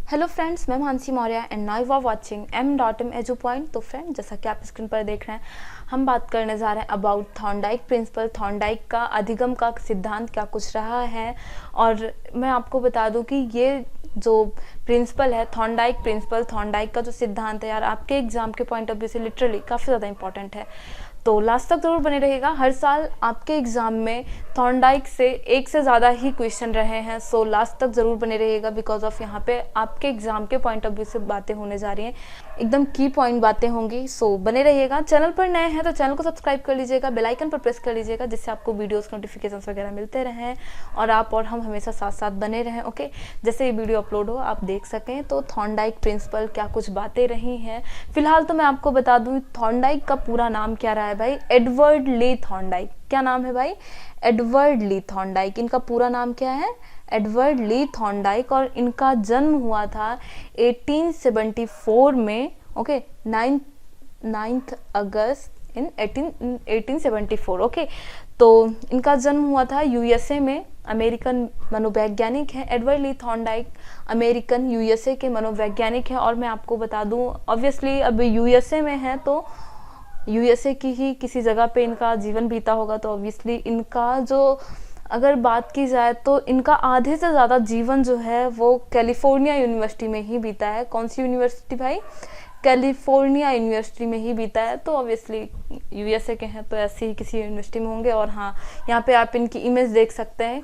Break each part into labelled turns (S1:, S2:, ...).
S1: Hello friends, मैं Mansi Maurya and now you are watching m.m edu point. तो friend, जैसा कि आप स्क्रीन पर देख रहे हैं, हम बात करने जा रहे हैं अबाउट थॉर्नडाइक प्रिंसिपल। थॉर्नडाइक का अधिगम का सिद्धांत क्या कुछ रहा है। और मैं आपको बता दूं कि ये जो प्रिंसिपल है थॉर्नडाइक प्रिंसिपल, थॉर्नडाइक का जो सिद्धांत है यार, आपके एग्जाम के पॉइंट ऑफ व्यू से लिटरली काफ़ी ज़्यादा इंपॉर्टेंट है। तो लास्ट तक जरूर बने रहेगा। हर साल आपके एग्जाम में थॉर्नडाइक से एक से ज़्यादा ही क्वेश्चन रहे हैं, सो लास्ट तक जरूर बने रहेगा बिकॉज ऑफ यहाँ पे आपके एग्जाम के पॉइंट ऑफ व्यू से बातें होने जा रही हैं, एकदम की पॉइंट बातें होंगी। सो बने रहिएगा। चैनल पर नए हैं तो चैनल को सब्सक्राइब कर लीजिएगा, बेल आइकन पर प्रेस कर लीजिएगा, जिससे आपको वीडियोस नोटिफिकेशन वगैरह मिलते रहें और आप और हम हमेशा साथ साथ बने रहें। ओके, जैसे ये वीडियो अपलोड हो आप देख सकें। तो थॉर्नडाइक प्रिंसिपल क्या कुछ बातें रही हैं। फिलहाल तो मैं आपको बता दूं थॉर्नडाइक का पूरा नाम क्या रहा है भाई, एडवर्ड ली थॉर्नडाइक। क्या नाम है भाई? एडवर्ड ली थॉर्नडाइक। इनका पूरा नाम क्या है? एडवर्ड ली थॉर्नडाइक। और इनका जन्म हुआ था 1874 में। ओके, 9 अगस्त इन 1874। ओके, तो इनका जन्म हुआ था यूएसए में। अमेरिकन मनोवैज्ञानिक हैं एडवर्ड ली थॉर्नडाइक, अमेरिकन यूएसए के मनोवैज्ञानिक हैं। और मैं आपको बता दूं ऑब्वियसली अब यूएसए में है तो यूएसए की ही किसी जगह पे इनका जीवन बीता होगा। तो ऑब्वियसली इनका जो अगर बात की जाए तो इनका आधे से ज़्यादा जीवन जो है वो कैलिफोर्निया यूनिवर्सिटी में ही बीता है। कौन सी यूनिवर्सिटी भाई? कैलिफोर्निया यूनिवर्सिटी में ही बीता है। तो ऑब्वियसली यूएसए के हैं तो ऐसी ही किसी यूनिवर्सिटी में होंगे। और हाँ, यहाँ पे आप इनकी इमेज देख सकते हैं,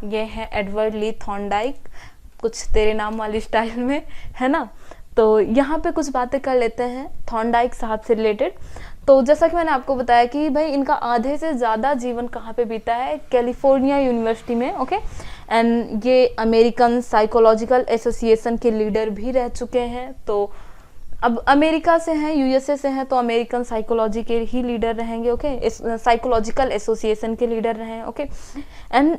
S1: ये है एडवर्ड ली थॉर्नडाइक, कुछ तेरे नाम वाली स्टाइल में, है ना। तो यहाँ पे कुछ बातें कर लेते हैं थॉर्नडाइक साहब से रिलेटेड। तो जैसा कि मैंने आपको बताया कि भाई इनका आधे से ज़्यादा जीवन कहाँ पे बीता है? कैलिफोर्निया यूनिवर्सिटी में। ओके, एंड ये अमेरिकन साइकोलॉजिकल एसोसिएशन के लीडर भी रह चुके हैं। तो अब अमेरिका से हैं, यूएसए से हैं, तो अमेरिकन साइकोलॉजी के ही लीडर रहेंगे। ओके, साइकोलॉजिकल एसोसिएशन के लीडर रहे। ओके, एंड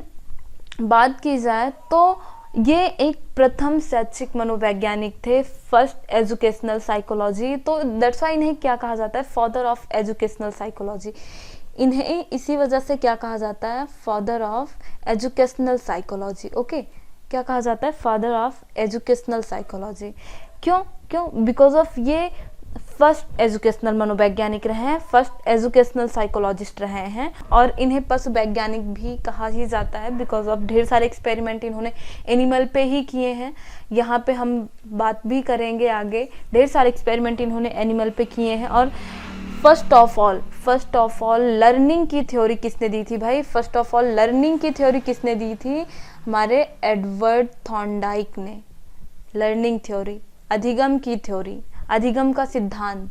S1: बात की जाए तो ये एक प्रथम शैक्षिक मनोवैज्ञानिक थे, फर्स्ट एजुकेशनल साइकोलॉजी। तो दैट्स वाई इन्हें क्या कहा जाता है? Father of educational psychology. इन्हें इसी वजह से क्या कहा जाता है? Father of educational psychology. Okay, क्या कहा जाता है? Father of educational psychology. क्यों क्यों? बिकॉज ऑफ ये फर्स्ट एजुकेशनल मनोवैज्ञानिक रहे हैं, फर्स्ट एजुकेशनल साइकोलॉजिस्ट रहे हैं। और इन्हें पशु वैज्ञानिक भी कहा ही जाता है बिकॉज ऑफ ढेर सारे एक्सपेरिमेंट इन्होंने एनिमल पे ही किए हैं। यहाँ पे हम बात भी करेंगे आगे, ढेर सारे एक्सपेरिमेंट इन्होंने एनिमल पे किए हैं। और फर्स्ट ऑफ ऑल लर्निंग की थ्योरी किसने दी थी भाई? फर्स्ट ऑफ ऑल लर्निंग की थ्योरी किसने दी थी? हमारे एडवर्ड थॉर्नडाइक ने। लर्निंग थ्योरी, अधिगम की थ्योरी, अधिगम का सिद्धांत।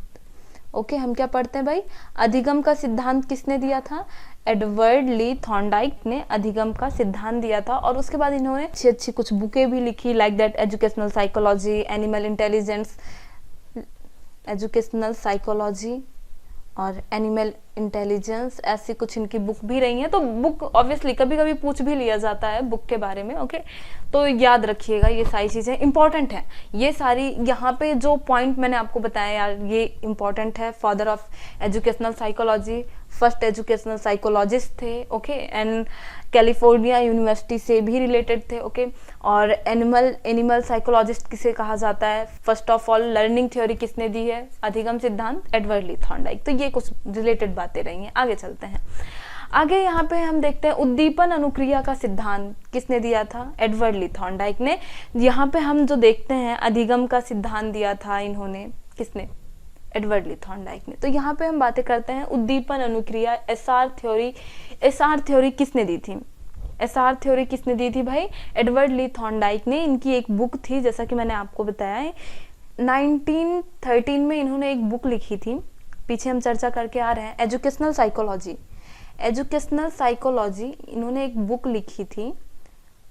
S1: ओके, हम क्या पढ़ते हैं भाई? अधिगम का सिद्धांत किसने दिया था? एडवर्ड ली थॉर्नडाइक ने अधिगम का सिद्धांत दिया था। और उसके बाद इन्होंने अच्छी अच्छी कुछ बुकें भी लिखी, like that educational psychology, animal intelligence, educational psychology और एनिमल इंटेलिजेंस, ऐसी कुछ इनकी बुक भी रही हैं। तो बुक ऑब्वियसली कभी कभी पूछ भी लिया जाता है बुक के बारे में। ओके, तो याद रखिएगा ये सारी चीज़ें इंपॉर्टेंट हैं। ये सारी यहाँ पे जो पॉइंट मैंने आपको बताया यार, ये इंपॉर्टेंट है। Father of educational psychology, first educational psychologist थे। ओके, एंड कैलिफोर्निया यूनिवर्सिटी से भी रिलेटेड थे। ओके, और एनिमल साइकोलॉजिस्ट किसे कहा जाता है? First of all learning theory किसने दी है? अधिगम सिद्धांत, एडवर्ड ली थॉर्नडाइक। तो ये कुछ रिलेटेड बातें रही हैं। आगे चलते हैं। आगे यहाँ पे हम देखते हैं उद्दीपन अनुक्रिया का सिद्धांत किसने दिया था? एडवर्ड ली थॉर्नडाइक ने। यहाँ पे हम जो देखते हैं अधिगम का सिद्धांत दिया था इन्होंने, किसने? एडवर्ड ली थॉर्नडाइक ने। तो यहाँ पे हम बातें करते हैं उद्दीपन अनुक्रिया, एसआर थ्योरी। एसआर थ्योरी किसने दी थी? एसआर थ्योरी किसने दी थी भाई? एडवर्ड ली थॉर्नडाइक ने। इनकी एक बुक थी, जैसा कि मैंने आपको बताया है, 1913 में इन्होंने एक बुक लिखी थी, पीछे हम चर्चा करके आ रहे हैं, एजुकेशनल साइकोलॉजी। एजुकेशनल साइकोलॉजी इन्होंने एक बुक लिखी थी।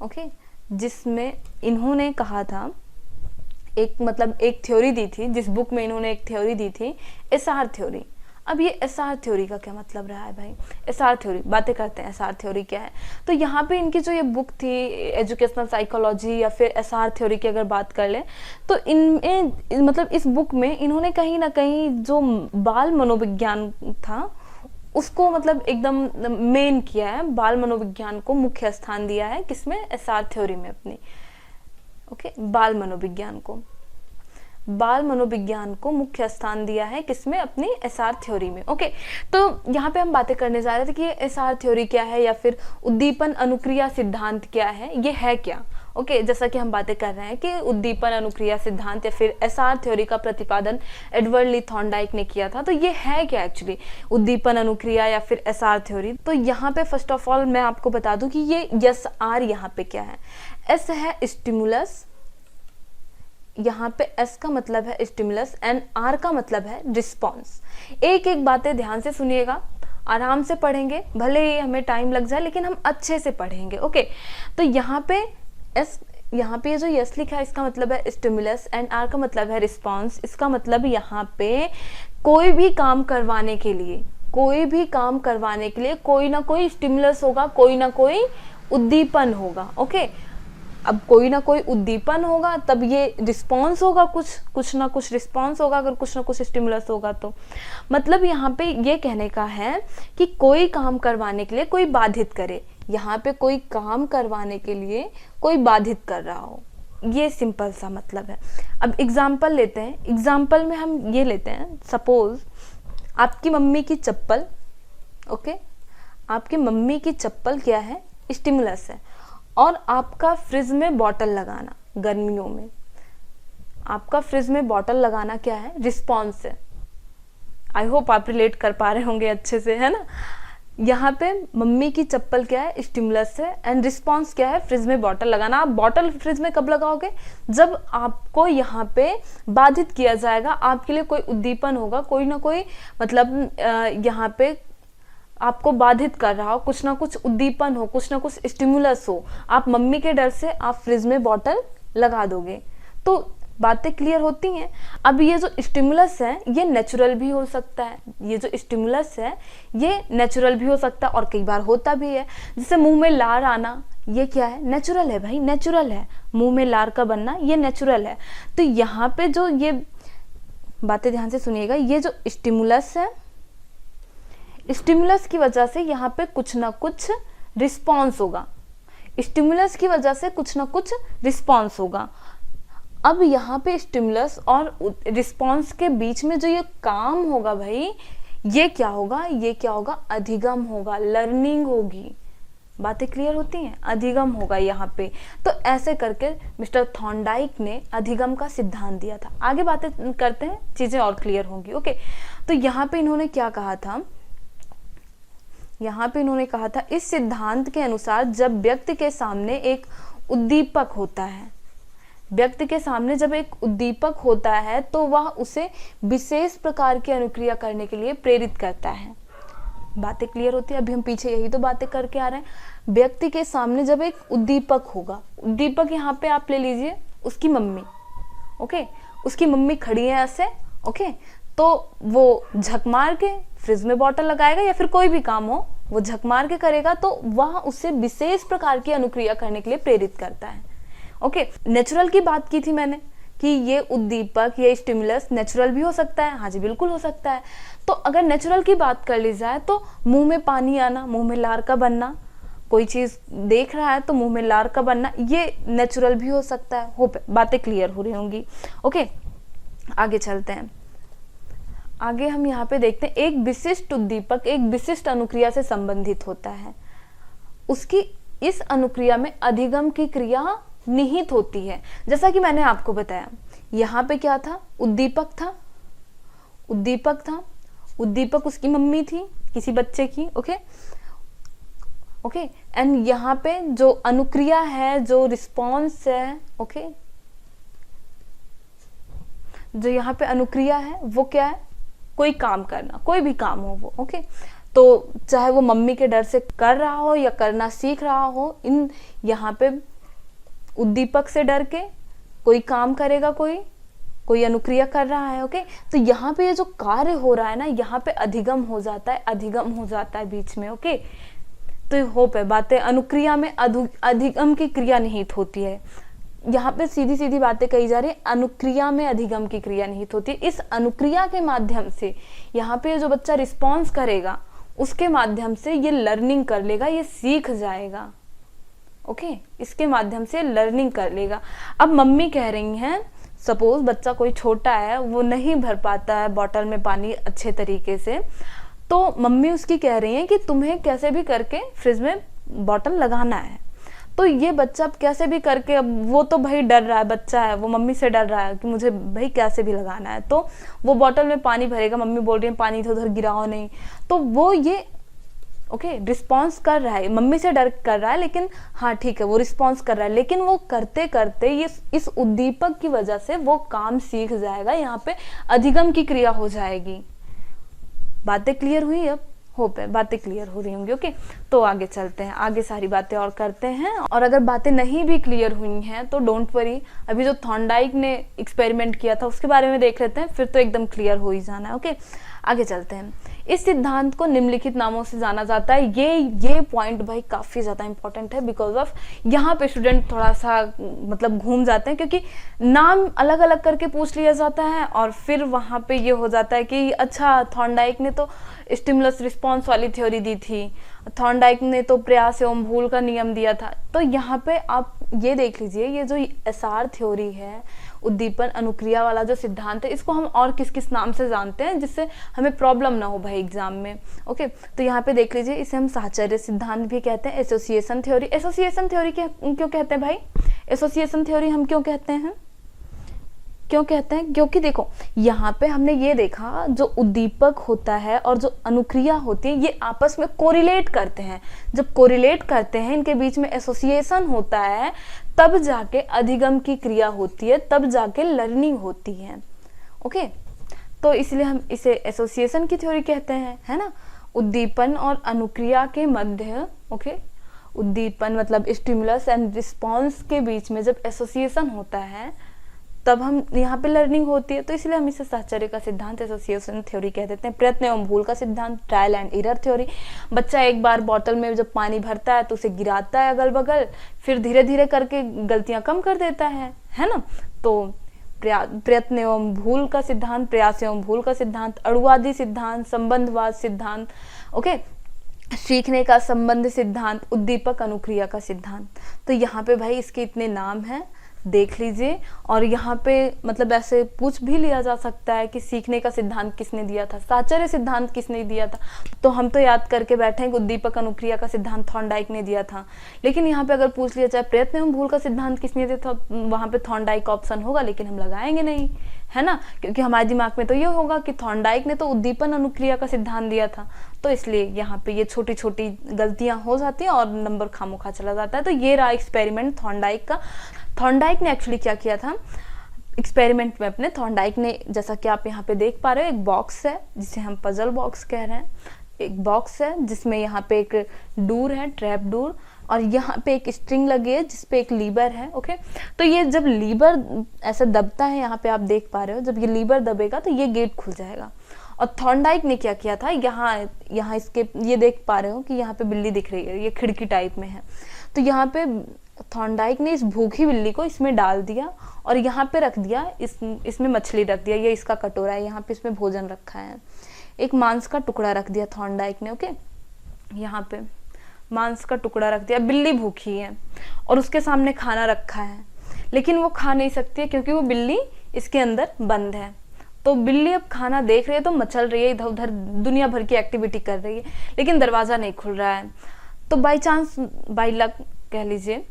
S1: ओके, जिसमें इन्होंने कहा था एक थ्योरी दी थी, जिस बुक में इन्होंने एक थ्योरी दी थी, एसआर थ्योरी। अब ये एसआर थ्योरी का क्या मतलब रहा है भाई? एसआर थ्योरी बातें करते हैं, एसआर थ्योरी क्या है। तो यहाँ पे इनकी जो ये बुक थी एजुकेशनल साइकोलॉजी या फिर एसआर थ्योरी की अगर बात कर लें तो इनमें मतलब इस बुक में इन्होंने कहीं ना कहीं जो बाल मनोविज्ञान था उसको मतलब एकदम मेन किया है, बाल मनोविज्ञान को मुख्य स्थान दिया है। किसमें? एसआर थ्योरी में अपनी। ओके, बाल मनोविज्ञान को। बाल मनोविज्ञान को मुख्य स्थान दिया है किसमें, अपनी एसआर थ्योरी में। ओके, तो यहाँ पे हम बातें करने जा रहे थे कि एसआर थ्योरी क्या है या फिर उद्दीपन अनुक्रिया सिद्धांत क्या है, ये है क्या। ओके, जैसा कि हम बातें कर रहे हैं कि उद्दीपन अनुक्रिया सिद्धांत या फिर एसआर थ्योरी का प्रतिपादन एडवर्ड ली थॉर्नडाइक ने किया था। तो ये है क्या एक्चुअली उद्दीपन अनुक्रिया या फिर एसआर थ्योरी। तो यहाँ पे फर्स्ट ऑफ ऑल मैं आपको बता दूं कि ये एस आर यहाँ पे क्या है। एस है स्टिमुलस, यहाँ पे एस का मतलब है स्टिमुलस एंड आर का मतलब है रिस्पॉन्स। एक एक बातें ध्यान से सुनिएगा, आराम से पढ़ेंगे, भले ही हमें टाइम लग जाए लेकिन हम अच्छे से पढ़ेंगे। ओके, तो यहाँ पे एस, यहाँ पे जो यस लिखा है इसका मतलब है स्टिमुलस एंड आर का मतलब है रिस्पॉन्स। इसका मतलब यहाँ पे कोई भी काम करवाने के लिए, कोई भी काम करवाने के लिए कोई ना कोई स्टिमुलस होगा, कोई ना कोई उद्दीपन होगा। ओके, अब कोई ना कोई उद्दीपन होगा तब ये रिस्पॉन्स होगा, कुछ ना कुछ रिस्पॉन्स होगा अगर कुछ ना कुछ स्टिमुलस होगा तो। मतलब यहाँ पे ये कहने का है कि कोई काम करवाने के लिए कोई बाधित करे, यहाँ पे कोई काम करवाने के लिए कोई बाधित कर रहा हो, ये सिंपल सा मतलब है। अब एग्जाम्पल लेते हैं, एग्जाम्पल में हम ये लेते हैं, सपोज आपकी मम्मी की चप्पल, ओके, आपकी मम्मी की चप्पल क्या है, स्टिमुलस है, और आपका फ्रिज में बॉटल लगाना गर्मियों में, आपका फ्रिज में बॉटल लगाना क्या है, रिस्पॉन्स है। आई होप आप रिलेट कर पा रहे होंगे अच्छे से, है ना। यहाँ पे मम्मी की चप्पल क्या है, स्टिमुलस है, एंड रिस्पॉन्स क्या है, फ्रिज में बॉटल लगाना। आप बॉटल फ्रिज में कब लगाओगे, जब आपको यहाँ पे बाधित किया जाएगा, आपके लिए कोई उद्दीपन होगा, कोई ना कोई मतलब यहाँ पे आपको बाधित कर रहा हो, कुछ ना कुछ उद्दीपन हो, कुछ ना कुछ स्टिमुलस हो, आप मम्मी के डर से आप फ्रिज में बॉटल लगा दोगे। तो बातें क्लियर होती हैं। अब ये जो स्टिमुलस है ये नेचुरल भी हो सकता है, ये जो स्टिमुलस है ये नेचुरल भी हो सकता है और कई बार होता भी है। जैसे मुंह में लार आना, ये क्या है, नेचुरल है भाई, नेचुरल है, मुंह में लार का बनना ये नेचुरल है। तो यहाँ पे जो ये बातें ध्यान से सुनिएगा, ये जो स्टिमुलस है, स्टिमुलस की वजह से यहाँ पे कुछ ना कुछ रिस्पॉन्स होगा, स्टिमुलस की वजह से कुछ ना कुछ रिस्पॉन्स होगा। अब यहाँ पे स्टिमुलस और रिस्पॉन्स के बीच में जो ये काम होगा भाई, ये क्या होगा, ये क्या होगा, अधिगम होगा, लर्निंग होगी। बातें क्लियर होती हैं, अधिगम होगा यहाँ पे। तो ऐसे करके मिस्टर थॉर्नडाइक ने अधिगम का सिद्धांत दिया था। आगे बातें करते हैं, चीजें और क्लियर होंगी। ओके, तो यहाँ पे इन्होंने क्या कहा था, यहाँ पे इन्होंने कहा था इस सिद्धांत के अनुसार जब व्यक्ति के सामने एक उद्दीपक होता है, व्यक्ति के सामने जब एक उद्दीपक होता है तो वह उसे विशेष प्रकार की अनुक्रिया करने के लिए प्रेरित करता है। बातें क्लियर होती है, अभी हम पीछे यही तो बातें करके आ रहे हैं। व्यक्ति के सामने जब एक उद्दीपक होगा, उद्दीपक यहाँ पे आप ले लीजिए उसकी मम्मी, ओके, उसकी मम्मी खड़ी है ऐसे, ओके, तो वो झक मार के फ्रिज में बॉटल लगाएगा या फिर कोई भी काम हो वो झक मार के करेगा, तो वह उसे विशेष प्रकार की अनुक्रिया करने के लिए प्रेरित करता है। ओके, नेचुरल की बात की थी मैंने कि ये उद्दीपक, ये स्टिमुलस नेचुरल भी हो सकता है। हाँ जी, बिल्कुल हो सकता है। तो अगर नेचुरल की बात कर ली जाए तो मुंह में पानी आना, मुंह में लार का बनना, कोई चीज देख रहा है तो मुंह में लार का बनना, ये नेचुरल भी हो सकता है। होप बातें क्लियर हो रही होंगी। ओके, आगे चलते हैं। आगे हम यहाँ पे देखते हैं, एक विशिष्ट उद्दीपक एक विशिष्ट अनुक्रिया से संबंधित होता है, उसकी इस अनुक्रिया में अधिगम की क्रिया निहित होती है। जैसा कि मैंने आपको बताया, यहाँ पे क्या था, उद्दीपक था, उद्दीपक था, उद्दीपक उसकी मम्मी थी, किसी बच्चे की, ओके ओके, एंड यहाँ पे जो अनुक्रिया है, जो रिस्पॉन्स है, ओके, जो यहाँ पे अनुक्रिया है वो क्या है, कोई काम करना, कोई भी काम हो वो, ओके, तो चाहे वो मम्मी के डर से कर रहा हो या करना सीख रहा हो, इन यहाँ पे उद्दीपक से डर के कोई काम करेगा, कोई अनुक्रिया कर रहा है। ओके, तो यहाँ पे ये जो कार्य हो रहा है ना, यहाँ पे अधिगम हो जाता है, अधिगम हो जाता है बीच में। ओके, तो होप है बातें, अनुक्रिया में अधिगम की क्रिया निहित होती है। यहाँ पे सीधी सीधी बातें कही जा रही है, अनुक्रिया में अधिगम की क्रिया निहित होती है। इस अनुक्रिया के माध्यम से यहाँ पे जो बच्चा रिस्पॉन्स करेगा उसके माध्यम से ये लर्निंग कर लेगा, ये सीख जाएगा। ओके, इसके माध्यम से लर्निंग कर लेगा। अब मम्मी कह रही हैं, सपोज बच्चा कोई छोटा है, वो नहीं भर पाता है बॉटल में पानी अच्छे तरीके से, तो मम्मी उसकी कह रही है कि तुम्हें कैसे भी करके फ्रिज में बॉटल लगाना है। तो ये बच्चा अब कैसे भी करके, अब वो तो भाई डर रहा है, बच्चा है, वो मम्मी से डर रहा है कि मुझे भाई कैसे भी लगाना है, तो वो बॉटल में पानी भरेगा, मम्मी बोल रही है पानी इधर उधर गिराओ नहीं, तो वो ये ओके रिस्पॉन्स कर रहा है, मम्मी से डर कर रहा है, लेकिन हाँ ठीक है वो रिस्पॉन्स कर रहा है, लेकिन वो करते करते ये इस उद्दीपक की वजह से वो काम सीख जाएगा, यहाँ पे अधिगम की क्रिया हो जाएगी। बातें क्लियर हुई? अब होप है बातें क्लियर हो रही होंगी। ओके, तो आगे चलते हैं, आगे सारी बातें और करते हैं। और अगर बातें नहीं भी क्लियर हुई हैं तो डोंट वरी, अभी जो थॉर्नडाइक ने एक्सपेरिमेंट किया था उसके बारे में देख लेते हैं, फिर तो एकदम क्लियर हो ही जाना है। ओके, आगे चलते हैं। इस सिद्धांत को निम्नलिखित नामों से जाना जाता है। ये पॉइंट भाई काफी ज्यादा इंपॉर्टेंट है, बिकॉज ऑफ यहाँ पे स्टूडेंट थोड़ा सा मतलब घूम जाते हैं, क्योंकि नाम अलग अलग करके पूछ लिया जाता है और फिर वहां पे ये हो जाता है कि अच्छा थॉर्नडाइक ने तो स्टिमुलस रिस्पॉन्स वाली थ्योरी दी थी, थॉर्नडाइक ने तो प्रयास एवं भूल का नियम दिया था। तो यहाँ पे आप ये देख लीजिए, ये जो एसआर थ्योरी है, उद्दीपन अनुक्रिया वाला जो सिद्धांत है, इसको हम और किस किस नाम से जानते हैं जिससे हमें प्रॉब्लम ना हो भाई एग्जाम में। ओके, तो यहाँ पे देख लीजिए, इसे हम साहचर्य सिद्धांत भी कहते हैं, एसोसिएशन थ्योरी। एसोसिएशन थ्योरी क्यों कहते हैं भाई? एसोसिएशन थ्योरी हम क्यों कहते हैं? क्योंकि देखो यहाँ पे हमने ये देखा, जो उद्दीपक होता है और जो अनुक्रिया होती है ये आपस में कोरिलेट करते हैं। जब कोरिलेट करते हैं, इनके बीच में एसोसिएशन होता है, तब जाके अधिगम की क्रिया होती है, तब जाके लर्निंग होती है। ओके, तो इसलिए हम इसे एसोसिएशन की थ्योरी कहते हैं, है ना। उद्दीपन और अनुक्रिया के मध्य, ओके, उद्दीपन मतलब स्टिमुलस एंड रिस्पॉन्स के बीच में जब एसोसिएशन होता है तब हम यहाँ पे लर्निंग होती है, तो इसलिए हम इसे साहचर्य का सिद्धांत, एसोसिएशन थ्योरी कह देते हैं। प्रयत्न एवं भूल का सिद्धांत, ट्रायल एंड एरर थ्योरी। बच्चा एक बार बॉटल में जब पानी भरता है तो उसे गिराता है अगल बगल, फिर धीरे धीरे करके गलतियां कम कर देता है ना। तो प्रयत्न एवं भूल का सिद्धांत, प्रयास एवं भूल का सिद्धांत, अणुवादी सिद्धांत, संबंधवाद सिद्धांत, ओके, सीखने का संबंध सिद्धांत, उद्दीपक अनुक्रिया का सिद्धांत। तो यहाँ पे भाई इसके इतने नाम हैं, देख लीजिए। और यहाँ पे मतलब ऐसे पूछ भी लिया जा सकता है कि सीखने का सिद्धांत किसने दिया था, साहचर्य सिद्धांत किसने दिया था, तो हम तो याद करके बैठे हैं कि उद्दीपक अनुक्रिया का सिद्धांत थॉर्नडाइक ने दिया था। लेकिन यहाँ पे अगर पूछ लिया जाए प्रयत्न एवं भूल का सिद्धांत किसने दिया था, वहां पे थॉर्नडाइक ऑप्शन होगा, लेकिन हम लगाएंगे नहीं, है ना, क्योंकि हमारे दिमाग में तो ये होगा कि थॉर्नडाइक ने तो उद्दीपन अनुक्रिया का सिद्धांत दिया था। तो इसलिए यहाँ पे ये छोटी छोटी गलतियां हो जाती हैं और नंबर खामोखा चला जाता है। तो ये रहा एक्सपेरिमेंट थॉर्नडाइक का। थॉर्नडाइक ने एक्चुअली क्या किया था एक्सपेरिमेंट में अपने, थॉर्नडाइक ने, जैसा कि आप यहाँ पे देख पा रहे हो, एक बॉक्स है जिसे हम पजल बॉक्स कह रहे हैं, एक बॉक्स है जिसमें यहाँ पे एक डूर है, ट्रैप डूर, और यहाँ पे एक स्ट्रिंग लगी है जिसपे एक लीवर है। ओके, तो ये जब लीवर ऐसे दबता है, यहाँ पे आप देख पा रहे हो, जब ये लीवर दबेगा तो ये गेट खुल जाएगा। और थॉर्नडाइक ने क्या किया था, यहाँ इसके ये देख पा रहे हो कि यहाँ पे बिल्ली दिख रही है, ये खिड़की टाइप में है, तो यहाँ पे थॉर्नडाइक ने इस भूखी बिल्ली को इसमें डाल दिया और यहाँ पे रख दिया, इसमें मछली रख दिया, ये इसका कटोरा है, यहाँ पे इसमें भोजन रखा है, एक मांस का टुकड़ा रख दिया थॉर्नडाइक ने। ओके, यहाँ पे मांस का टुकड़ा रख दिया, बिल्ली भूखी है और उसके सामने खाना रखा है, लेकिन वो खा नहीं सकती है क्योंकि वो बिल्ली इसके अंदर बंद है। तो बिल्ली अब खाना देख रही है तो मचल रही है, इधर उधर दुनिया भर की एक्टिविटी कर रही है, लेकिन दरवाजा नहीं खुल रहा है। तो बाई चांस, बाई लक कह लीजिए,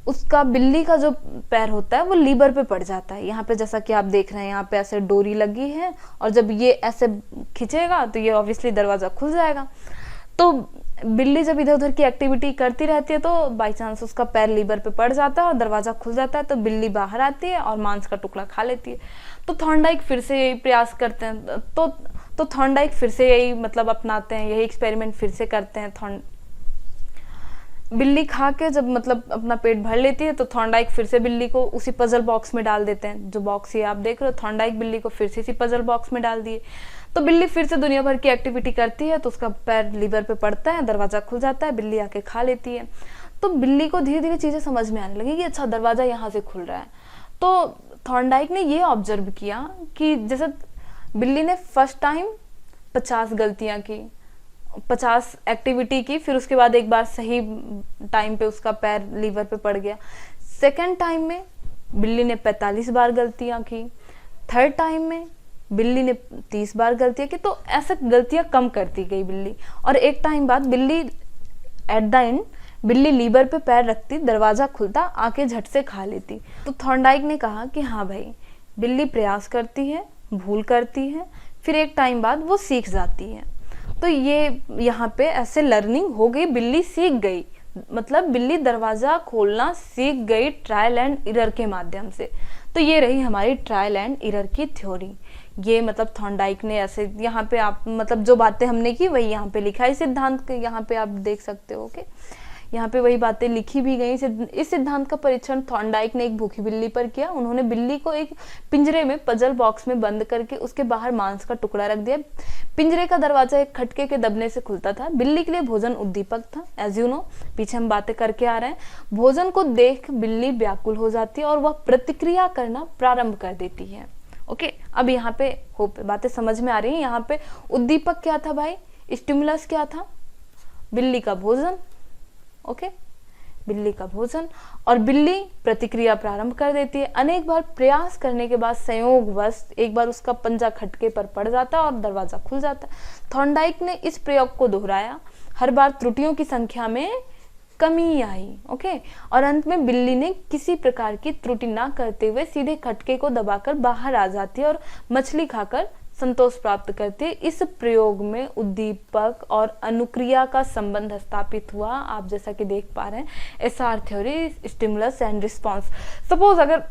S1: उसका बिल्ली का जो पैर होता है वो लीवर पे पड़ जाता है। यहाँ पे जैसा कि आप देख रहे हैं, यहाँ पे ऐसे डोरी लगी है और जब ये ऐसे खिंचेगा तो ये ऑब्वियसली दरवाजा खुल जाएगा। तो बिल्ली जब इधर उधर की एक्टिविटी करती रहती है तो बाई चांस उसका पैर लीवर पे पड़ जाता है और दरवाजा खुल जाता है, तो बिल्ली बाहर आती है और मांस का टुकड़ा खा लेती है। तो थॉर्नडाइक फिर से यही प्रयास करते हैं, तो थॉर्नडाइक फिर से यही मतलब अपनाते हैं, यही एक्सपेरिमेंट फिर से करते हैं। बिल्ली खा के जब मतलब अपना पेट भर लेती है तो थॉर्नडाइक फिर से बिल्ली को उसी पजल बॉक्स में डाल देते हैं, जो बॉक्स ये आप देख रहे हो, थॉर्नडाइक बिल्ली को फिर से इसी पजल बॉक्स में डाल दिए। तो बिल्ली फिर से दुनिया भर की एक्टिविटी करती है, तो उसका पैर लीवर पे पड़ता है, दरवाजा खुल जाता है, बिल्ली आके खा लेती है। तो बिल्ली को धीरे धीरे चीजें समझ में आने लगी कि अच्छा दरवाजा यहाँ से खुल रहा है। तो थॉर्नडाइक ने ये ऑब्जर्व किया कि जैसे बिल्ली ने फर्स्ट टाइम 50 गलतियां की, 50 एक्टिविटी की, फिर उसके बाद एक बार सही टाइम पे उसका पैर लीवर पे पड़ गया। सेकेंड टाइम में बिल्ली ने 45 बार गलतियां की। थर्ड टाइम में बिल्ली ने 30 बार गलतियां की। तो ऐसे गलतियां कम करती गई बिल्ली, और एक टाइम बाद बिल्ली एट द एंड बिल्ली लीवर पे पैर रखती, दरवाजा खुलता, आके झट से खा लेती। तो थॉर्नडाइक ने कहा कि हाँ भाई, बिल्ली प्रयास करती है, भूल करती है, फिर एक टाइम बाद वो सीख जाती है। तो ये यहाँ पे ऐसे लर्निंग हो गई, बिल्ली सीख गई, मतलब बिल्ली दरवाजा खोलना सीख गई ट्रायल एंड एरर के माध्यम से। तो ये रही हमारी ट्रायल एंड एरर की थ्योरी। ये मतलब थॉर्नडाइक ने ऐसे यहाँ पे आप मतलब जो बातें हमने की वही यहाँ पे लिखा है सिद्धांत के, यहाँ पे आप देख सकते हो कि यहाँ पे वही बातें लिखी भी गई। इस सिद्धांत का परीक्षण थॉर्नडाइक ने एक भूखी बिल्ली पर किया। उन्होंने बिल्ली को एक पिंजरे में पजल बॉक्स में बंद करके उसके बाहर मांस का टुकड़ा रख दिया। पिंजरे का दरवाजा एक खटके के दबने से खुलता था। बिल्ली के लिए भोजन उद्दीपक था, एज यू नो, पीछे हम बातें करके आ रहे हैं। भोजन को देख बिल्ली व्याकुल हो जाती है और वह प्रतिक्रिया करना प्रारंभ कर देती है। ओके, अब यहाँ पे होप बातें समझ में आ रही है। यहाँ पे उद्दीपक क्या था भाई, स्टिमुलस क्या था, बिल्ली का भोजन। ओके, बिल्ली का भोजन, और बिल्ली प्रतिक्रिया प्रारंभ कर देती है। अनेक बार प्रयास करने के बाद संयोगवश एक बार उसका पंजा खटके पर पड़ जाता है और दरवाजा खुल जाता है। थॉर्नडाइक ने इस प्रयोग को दोहराया, हर बार त्रुटियों की संख्या में कमी आई। ओके, और अंत में बिल्ली ने किसी प्रकार की त्रुटि ना करते हुए सीधे खटके को दबाकर बाहर आ जाती है और मछली खाकर संतोष प्राप्त करती है। इस प्रयोग में उद्दीपक और अनुक्रिया का संबंध स्थापित हुआ, आप जैसा कि देख पा रहे हैं। SR theory, stimulus and response. Suppose अगर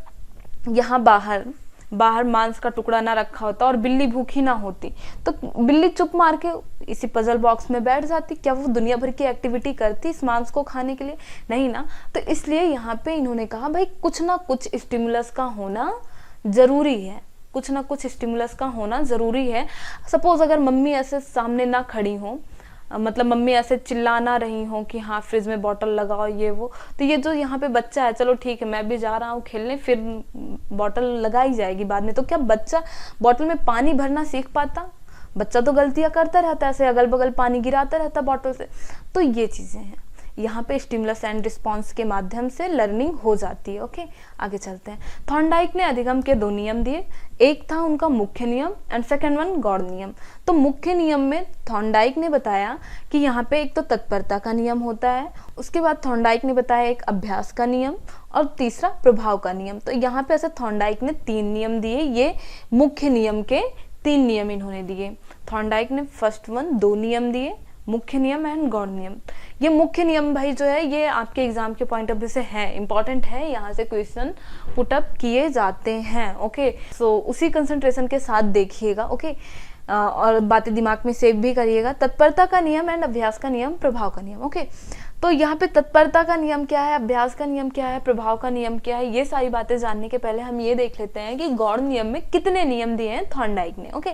S1: यहाँ बाहर मांस का टुकड़ा ना रखा होता और बिल्ली भूखी ना होती, तो बिल्ली चुप मार के इसी पजल बॉक्स में बैठ जाती। क्या वो दुनिया भर की एक्टिविटी करती इस मांस को खाने के लिए? नहीं ना। तो इसलिए यहाँ पे इन्होंने कहा भाई कुछ ना कुछ स्टिमुलस का होना जरूरी है, कुछ ना कुछ स्टिमुलस का होना जरूरी है। सपोज अगर मम्मी ऐसे सामने ना खड़ी हो, मतलब मम्मी ऐसे चिल्ला ना रही हो कि हाँ फ्रिज में बॉटल लगाओ ये वो, तो ये जो यहाँ पे बच्चा है, चलो ठीक है मैं भी जा रहा हूँ खेलने, फिर बॉटल लगाई जाएगी बाद में। तो क्या बच्चा बॉटल में पानी भरना सीख पाता? बच्चा तो गलतियां करता रहता है, ऐसे अगल बगल पानी गिराता रहता बॉटल से। तो ये चीजें हैं, यहाँ पे स्टिमुलस एंड रिस्पॉन्स के माध्यम से लर्निंग हो जाती है। ओके, आगे चलते हैं। थॉर्नडाइक ने अधिगम के 2 नियम दिए, एक था उनका मुख्य नियम एंड सेकंड वन गौड़ नियम। तो मुख्य नियम में थॉर्नडाइक ने बताया कि यहाँ पे एक तो तत्परता का नियम होता है, उसके बाद थॉर्नडाइक ने बताया एक अभ्यास का नियम, और तीसरा प्रभाव का नियम। तो यहाँ पे ऐसे थॉर्नडाइक ने 3 नियम दिए, ये मुख्य नियम के 3 नियम इन्होंने दिए। थॉर्नडाइक ने फर्स्ट वन 2 नियम दिए, मुख्य नियम एंड गौड़ नियम। ये मुख्य नियम भाई जो है ये आपके एग्जाम के पॉइंट ऑफ व्यू से है, इंपॉर्टेंट है, यहाँ से क्वेश्चन पुटअप किए जाते हैं। ओके, सो उसी कंसंट्रेशन के साथ देखिएगा। ओके, और बातें दिमाग में सेव भी करिएगा। तत्परता का नियम एंड अभ्यास का नियम, प्रभाव का नियम। ओके, तो यहाँ पे तत्परता का नियम क्या है, अभ्यास का नियम क्या है, प्रभाव का नियम क्या है, ये सारी बातें जानने के पहले हम ये देख लेते हैं कि गौड़ नियम में कितने नियम दिए हैं थॉर्नडाइक ने। ओके,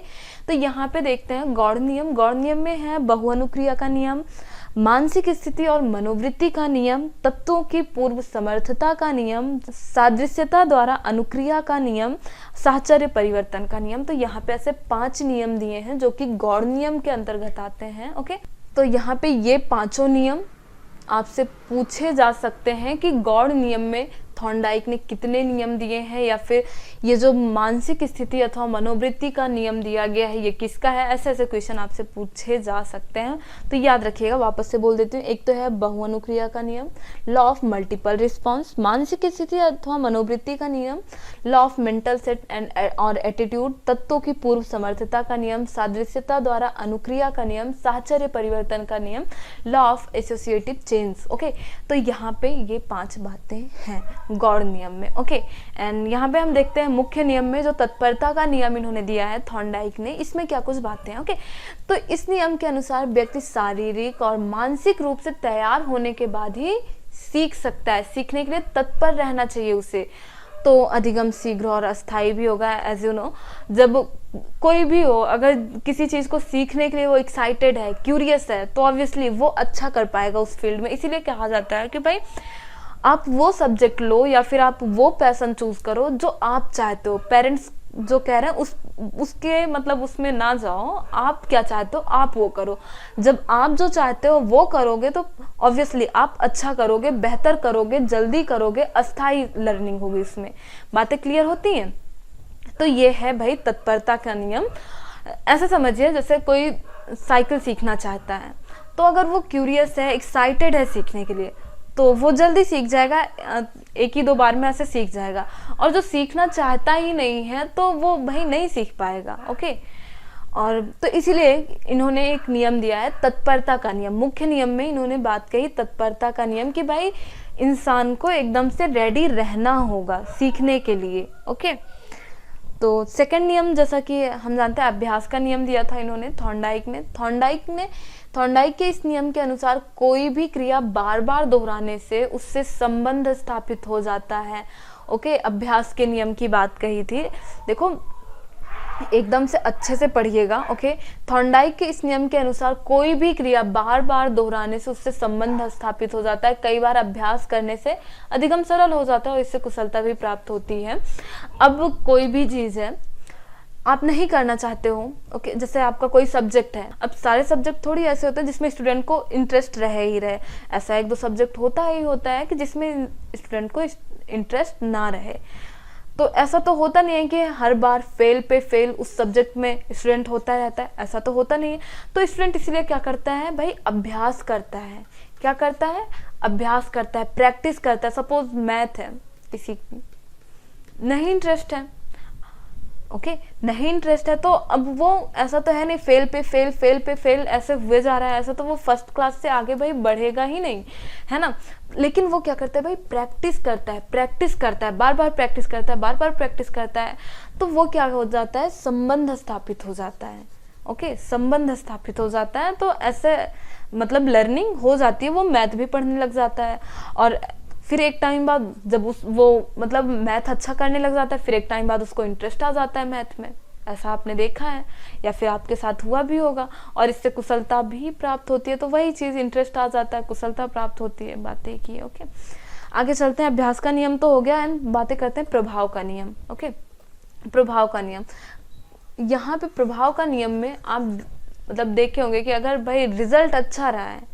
S1: तो यहाँ पे देखते हैं गौड़ नियम। गौड़ नियम में है बहुअनुक्रिया का नियम, मानसिक स्थिति और मनोवृत्ति का नियम, तत्वों की पूर्व समर्थता का नियम, सादृश्यता द्वारा अनुक्रिया का नियम, साहचर्य परिवर्तन का नियम। तो यहाँ पे ऐसे 5 नियम दिए हैं जो कि गौड़ नियम के अंतर्गत आते हैं। ओके, तो यहाँ पे ये 5 नियम आपसे पूछे जा सकते हैं कि गौड़ नियम में थॉर्नडाइक ने कितने नियम दिए हैं, या फिर ये जो मानसिक स्थिति अथवा मनोवृत्ति का नियम दिया गया है ये किसका है। ऐसे ऐसे क्वेश्चन आपसे पूछे जा सकते हैं, तो याद रखिएगा। वापस से बोल देती हूँ, एक तो है बहुअनुक्रिया का नियम, लॉ ऑफ मल्टीपल रिस्पॉन्स, मानसिक स्थिति अथवा मनोवृत्ति का नियम, law of mental set and और एटीट्यूड, तत्वों की पूर्व समर्थता का नियम, सादृश्यता द्वारा अनुक्रिया का नियम, साहचर्य परिवर्तन का नियम, law of associative chains. Okay, तो यहाँ पे ये 5 बातें हैं गौड़ नियम में। ओके, एंड यहाँ पे हम देखते हैं मुख्य नियम में जो तत्परता का नियम इन्होंने दिया है थॉर्नडाइक ने, इसमें क्या कुछ बातें हैं। ओके, तो इस नियम के अनुसार व्यक्ति शारीरिक और मानसिक रूप से तैयार होने के बाद ही सीख सकता है, सीखने के लिए तत्पर रहना चाहिए उसे। तो अधिगम शीघ्र और अस्थायी भी होगा, एज यू नो। जब कोई भी हो, अगर किसी चीज को सीखने के लिए वो एक्साइटेड है, क्यूरियस है, तो ऑब्वियसली वो अच्छा कर पाएगा उस फील्ड में। इसीलिए कहा जाता है कि भाई आप वो सब्जेक्ट लो या फिर आप वो पैशन चूज करो जो आप चाहते हो। पेरेंट्स जो कह रहे हैं उसके मतलब उसमें ना जाओ, आप क्या चाहते हो आप वो करो। जब आप जो चाहते हो वो करोगे तो ऑब्वियसली आप अच्छा करोगे, बेहतर करोगे, जल्दी करोगे, अस्थायी लर्निंग होगी इसमें। बातें क्लियर होती हैं? तो ये है भाई तत्परता का नियम। ऐसा समझिए जैसे कोई साइकिल सीखना चाहता है, तो अगर वो क्यूरियस है, एक्साइटेड है सीखने के लिए, तो वो जल्दी सीख जाएगा, एक ही दो बार में ऐसे सीख जाएगा। और जो सीखना चाहता ही नहीं है तो वो भाई नहीं सीख पाएगा। ओके, और तो इसीलिए इन्होंने एक नियम दिया है तत्परता का नियम। मुख्य नियम में इन्होंने बात कही तत्परता का नियम कि भाई इंसान को एकदम से रेडी रहना होगा सीखने के लिए। ओके, तो सेकंड नियम जैसा कि हम जानते हैं अभ्यास का नियम दिया था इन्होंने थॉर्नडाइक ने। थॉर्नडाइक के इस नियम के अनुसार कोई भी क्रिया बार बार दोहराने से उससे संबंध स्थापित हो जाता है। ओके, अभ्यास के नियम की बात कही थी। देखो एकदम से अच्छे से पढ़िएगा। ओके, थॉर्नडाइक के इस नियम के अनुसार कोई भी क्रिया बार बार दोहराने से उससे संबंध स्थापित हो जाता है। कई बार अभ्यास करने से अधिगम सरल हो जाता है और इससे कुशलता भी प्राप्त होती है। अब कोई भी चीज है आप नहीं करना चाहते हो, ओके, जैसे आपका कोई सब्जेक्ट है। अब सारे सब्जेक्ट थोड़ी ऐसे होते हैं जिसमें स्टूडेंट को इंटरेस्ट रहे ही रहे। ऐसा एक दो सब्जेक्ट होता है कि जिसमें स्टूडेंट को इंटरेस्ट ना रहे। तो ऐसा तो होता नहीं है कि हर बार फेल पे फेल उस सब्जेक्ट में स्टूडेंट होता रहता है, ऐसा तो होता नहीं है। तो स्टूडेंट इसलिए क्या करता है भाई, अभ्यास करता है। क्या करता है? अभ्यास करता है, प्रैक्टिस करता है। सपोज मैथ है, किसी नहीं इंटरेस्ट है, ओके, नहीं इंटरेस्ट है, तो अब वो ऐसा तो है नहीं फेल पे फेल ऐसे हुए जा रहा है, ऐसा तो वो फर्स्ट क्लास से आगे भाई बढ़ेगा ही नहीं, है ना। लेकिन वो क्या करता है भाई, प्रैक्टिस करता है, बार बार प्रैक्टिस करता है, तो वो क्या हो जाता है, संबंध स्थापित हो जाता है। ओके, संबंध स्थापित हो जाता है, तो ऐसे मतलब लर्निंग हो जाती है। वो मैथ भी पढ़ने लग जाता है और फिर एक टाइम बाद जब वो मतलब मैथ अच्छा करने लग जाता है, फिर एक टाइम बाद उसको इंटरेस्ट आ जाता है मैथ में। ऐसा आपने देखा है या फिर आपके साथ हुआ भी होगा, और इससे कुशलता भी प्राप्त होती है। तो वही चीज, इंटरेस्ट आ जाता है, कुशलता प्राप्त होती है, बातें की। ओके, आगे चलते हैं। अभ्यास का नियम तो हो गया, एंड बातें करते हैं प्रभाव का नियम। ओके, प्रभाव का नियम। यहाँ पे प्रभाव का नियम में आप मतलब देखे होंगे कि अगर भाई रिजल्ट अच्छा रहा है,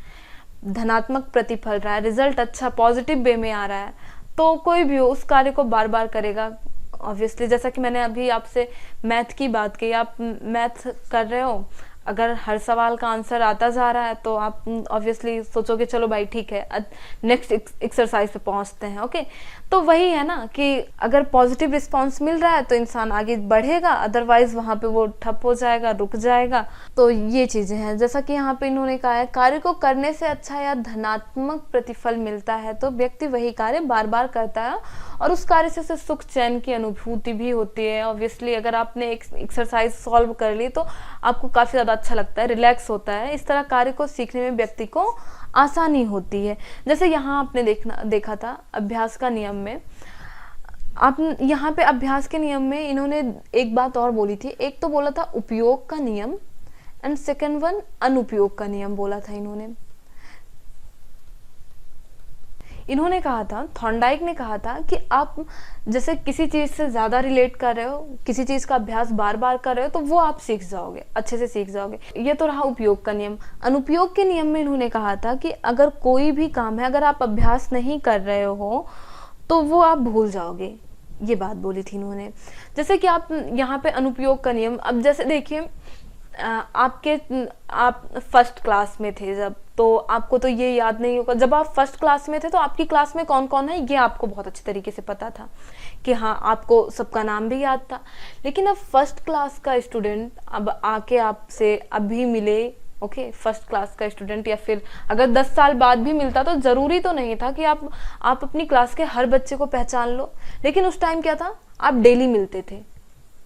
S1: धनात्मक प्रतिफल रहा है, रिजल्ट अच्छा पॉजिटिव वे में आ रहा है, तो कोई भी हो उस कार्य को बार बार करेगा। ऑब्वियसली जैसा कि मैंने अभी आपसे मैथ की बात की, आप मैथ कर रहे हो, अगर हर सवाल का आंसर आता जा रहा है तो आप ऑब्वियसली सोचोगे चलो भाई ठीक है नेक्स्ट एक्सरसाइज पे पहुंचते हैं। ओके, तो वही है ना कि अगर पॉजिटिव रिस्पांस मिल रहा है तो इंसान आगे बढ़ेगा, अदरवाइज वहां पे वो ठप हो जाएगा, रुक जाएगा। तो ये चीजें हैं, जैसा कि यहाँ पे इन्होंने कहा है कार्य को करने से अच्छा या धनात्मक प्रतिफल मिलता है तो व्यक्ति वही कार्य बार बार करता है और उस कार्य से उसे सुख चैन की अनुभूति भी होती है। ऑब्वियसली अगर आपने एक एक्सरसाइज सॉल्व कर ली तो आपको काफी ज्यादा अच्छा लगता है, रिलैक्स होता है। इस तरह कार्य को सीखने में व्यक्ति को आसानी होती है। जैसे यहाँ आपने देखा था अभ्यास का नियम में, आप यहाँ पे अभ्यास के नियम में इन्होंने एक बात और बोली थी। एक तो बोला था उपयोग का नियम एंड सेकंड वन अनुपयोग का नियम बोला था इन्होंने कहा था, थॉर्नडाइक ने कहा था कि आप जैसे किसी चीज से ज्यादा रिलेट कर रहे हो, किसी चीज का अभ्यास बार बार कर रहे हो, तो वो आप सीख जाओगे, अच्छे से सीख जाओगे। ये तो रहा उपयोग का नियम। अनुपयोग के नियम में इन्होंने कहा था कि अगर कोई भी काम है, अगर आप अभ्यास नहीं कर रहे हो तो वो आप भूल जाओगे। ये बात बोली थी इन्होंने। जैसे कि आप यहाँ पे अनुपयोग का नियम, अब जैसे देखिए आप फर्स्ट क्लास में थे जब, तो आपको तो ये याद नहीं होगा। जब आप फर्स्ट क्लास में थे तो आपकी क्लास में कौन कौन है ये आपको बहुत अच्छे तरीके से पता था कि हाँ, आपको सबका नाम भी याद था। लेकिन अब फर्स्ट क्लास का स्टूडेंट अब आके आपसे अभी मिले, ओके, फर्स्ट क्लास का स्टूडेंट, या फिर अगर 10 साल बाद भी मिलता तो जरूरी तो नहीं था कि आप अपनी क्लास के हर बच्चे को पहचान लो। लेकिन उस टाइम क्या था, आप डेली मिलते थे,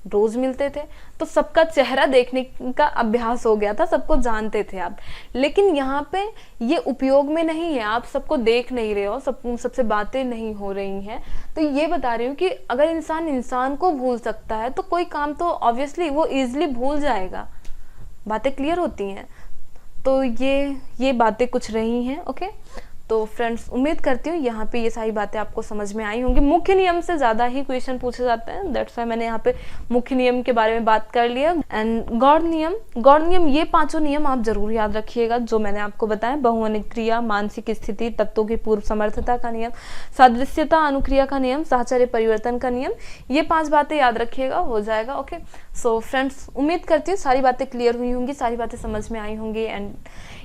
S1: रोज मिलते थे, तो सबका चेहरा देखने का अभ्यास हो गया था, सबको जानते थे आप। लेकिन यहाँ पे ये उपयोग में नहीं है, आप सबको देख नहीं रहे हो, सबसे बातें नहीं हो रही हैं। तो ये बता रही हूँ कि अगर इंसान को भूल सकता है तो कोई काम तो ऑब्वियसली वो इजिली भूल जाएगा। बातें क्लियर होती हैं? तो ये बातें कुछ रही हैं। ओके, तो फ्रेंड्स उम्मीद करती हूँ यहाँ पे ये सारी बातें आपको समझ में आई होंगी। मुख्य नियम से ज़्यादा ही क्वेश्चन पूछे जाते हैं, दैट्स वाई मैंने यहाँ पे मुख्य नियम के बारे में बात कर लिया। एंड गौड़ नियम, ये 5 नियम आप जरूर याद रखिएगा जो मैंने आपको बताया। बहुअनिक क्रिया, मानसिक स्थिति, तत्वों की पूर्व समर्थता का नियम, सादृश्यता अनुक्रिया का नियम, साहचर्य परिवर्तन का नियम, ये 5 बातें याद रखिएगा, हो जाएगा। ओके, सो फ्रेंड्स उम्मीद करती हूँ सारी बातें क्लियर हुई होंगी, सारी बातें समझ में आई होंगी। एंड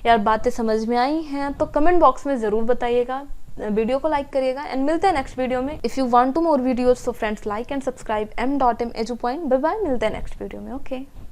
S1: यार बातें समझ में आई हैं तो कमेंट बॉक्स में ज़रूर बताइएगा, वीडियो को लाइक करिएगा। एंड मिलते हैं नेक्स्ट वीडियो में। If you want to more videos so friends like and subscribe m.m edu point। Bye bye, मिलते हैं नेक्स्ट वीडियो में। ओके।